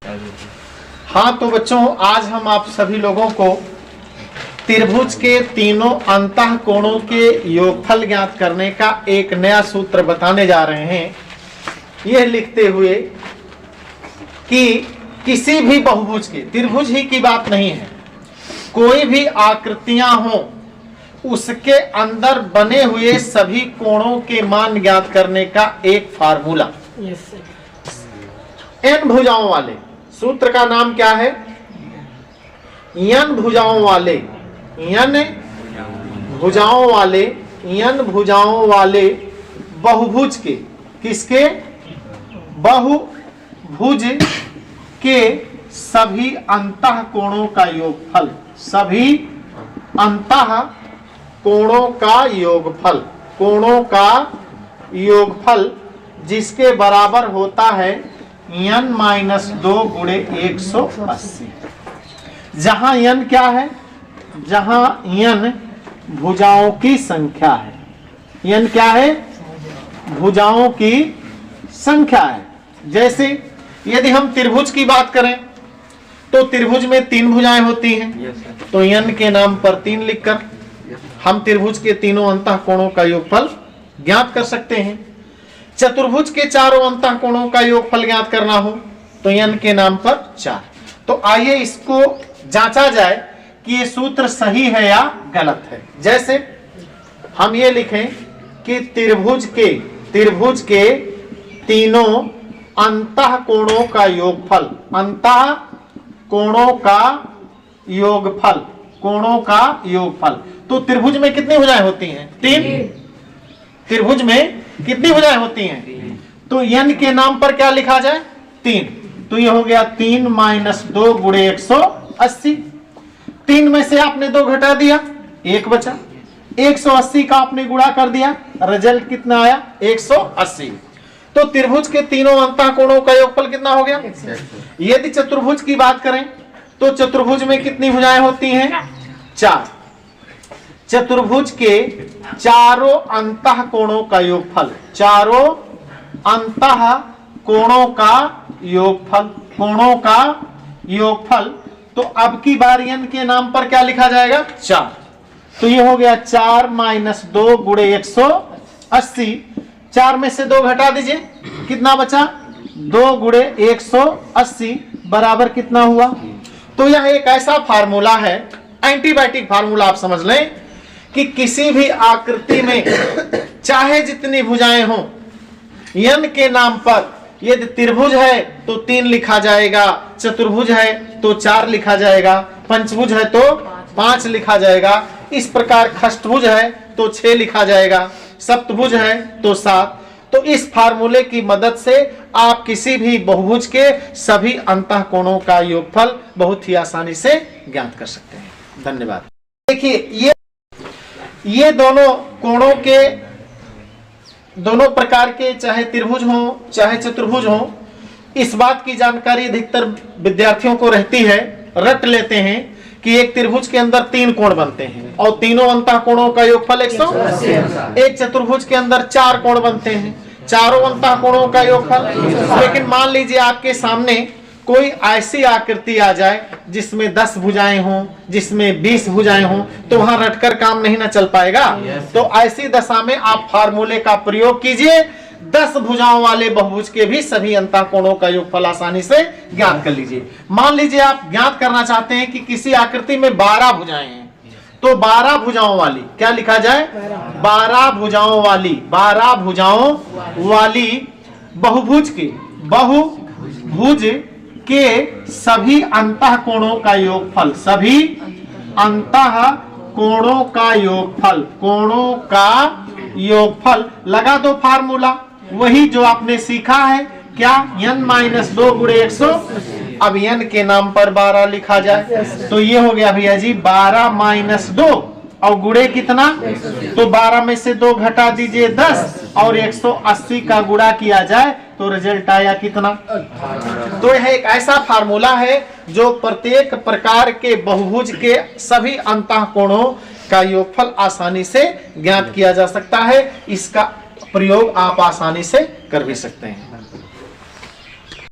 हाँ तो बच्चों, आज हम आप सभी लोगों को त्रिभुज के तीनों अंतः कोणों के योगफल ज्ञात करने का एक नया सूत्र बताने जा रहे हैं। यह लिखते हुए कि किसी भी बहुभुज के, त्रिभुज ही की बात नहीं है, कोई भी आकृतियां हो उसके अंदर बने हुए सभी कोणों के मान ज्ञात करने का एक फार्मूला। n भुजाओं वाले, सूत्र का नाम क्या है? n भुजाओं वाले, n भुजाओं वाले, n भुजाओं वाले बहुभुज के, किसके? बहुभुज के सभी अंतः कोणों का योगफल, सभी अंतः कोणों का योगफल, कोणों का योगफल जिसके बराबर होता है n-2 गुणे 180। जहां n क्या है? जहां n भुजाओं की संख्या है। n क्या है? भुजाओं की संख्या है। जैसे यदि हम त्रिभुज की बात करें तो त्रिभुज में 3 भुजाएं होती हैं, तो n के नाम पर 3 लिखकर हम त्रिभुज के तीनों अंतः कोणों का योगफल ज्ञात कर सकते हैं। चतुर्भुज के चारों अंतः कोणों का योगफल ज्ञात करना हो तो n के नाम पर 4। तो आइए इसको जांचा जाए कि ये सूत्र सही है या गलत है। जैसे हम ये लिखें कि त्रिभुज के तीनों अंतः कोणों का योगफल, अंतः कोणों का योगफल, कोणों का योगफल। तो त्रिभुज में कितनी भुजाएं होती हैं? 3। त्रिभुज में कितनी भुजाएं होती हैं? तो n के नाम पर क्या लिखा जाए? 3। तो ये हो गया 3-2 गुणे 180। 3 में से आपने 2 घटा दिया, 1 बचा। 180 का आपने गुणा कर दिया, रिजल्ट कितना आया? 180। तो त्रिभुज के तीनों अंतः कोणों का योगफल कितना हो गया? यदि चतुर्भुज की बात करें तो चतुर्भुज में कितनी भुजाएं होती हैं? 4। चतुर्भुज के चारों अंतः कोणों का योगफल, चारों अंतः कोणों का योगफल, कोणों का योगफल। तो अब की बार n के नाम पर क्या लिखा जाएगा? 4। तो ये हो गया 4-2 गुणे 180। 4 में से 2 घटा दीजिए, कितना बचा? 2 गुणे 180 बराबर कितना हुआ? तो यह एक ऐसा फार्मूला है, एंटीबायोटिक फार्मूला आप समझ लें, कि किसी भी आकृति में चाहे जितनी भुजाएं हों, n के नाम पर यदि त्रिभुज है तो 3 लिखा जाएगा, चतुर्भुज है तो 4 लिखा जाएगा, पंचभुज है तो 5 लिखा जाएगा, इस प्रकार खष्टभुज है तो 6 लिखा जाएगा, सप्तभुज है तो 7। तो इस फार्मूले की मदद से आप किसी भी बहुभुज के सभी अंतः कोणों का योगफल बहुत ही आसानी से ज्ञात कर सकते हैं। धन्यवाद। देखिए ये दोनों कोणों के, दोनों प्रकार के, चाहे त्रिभुज हो चाहे चतुर्भुज हो, इस बात की जानकारी अधिकतर विद्यार्थियों को रहती है, रट लेते हैं कि एक त्रिभुज के अंदर 3 कोण बनते हैं और तीनों अंतः कोणों का योगफल 180। एक चतुर्भुज के अंदर 4 कोण बनते हैं, चारों अंतः कोणों का योगफल। लेकिन मान लीजिए आपके सामने कोई ऐसी आकृति आ जाए जिसमें 10 भुजाएं हों, जिसमें 20 भुजाएं हों, तो वहां रटकर काम नहीं ना चल पाएगा। तो ऐसी दशा में आप फार्मूले का प्रयोग कीजिए, 10 भुजाओं वाले बहुभुज के भी सभी अंतः कोणों का योगफल आसानी से ज्ञात कर लीजिए। मान लीजिए आप ज्ञात करना चाहते हैं कि किसी आकृति में 12 भुजाएं हैं, तो 12 भुजाओं वाली क्या लिखा जाए? 12 भुजाओं वाली, 12 भुजाओं वाली बहुभुज के सभी अंतः कोणों का योगफल, सभी अंतः कोणों का योगफल, कोणों का योगफल। लगा दो फार्मूला, वही जो आपने सीखा है, क्या? n-2 गुणे 100। अब n के नाम पर 12 लिखा जाए, तो ये हो गया भैया जी 12-2 और गुणे कितना? तो 12 में से 2 घटा दीजिए 10 और 180 का गुणा किया जाए तो रिजल्ट आया कितना? तो यह एक ऐसा फार्मूला है जो प्रत्येक प्रकार के बहुभुज के सभी अंतः कोणों का योगफल आसानी से ज्ञात किया जा सकता है। इसका प्रयोग आप आसानी से कर भी सकते हैं।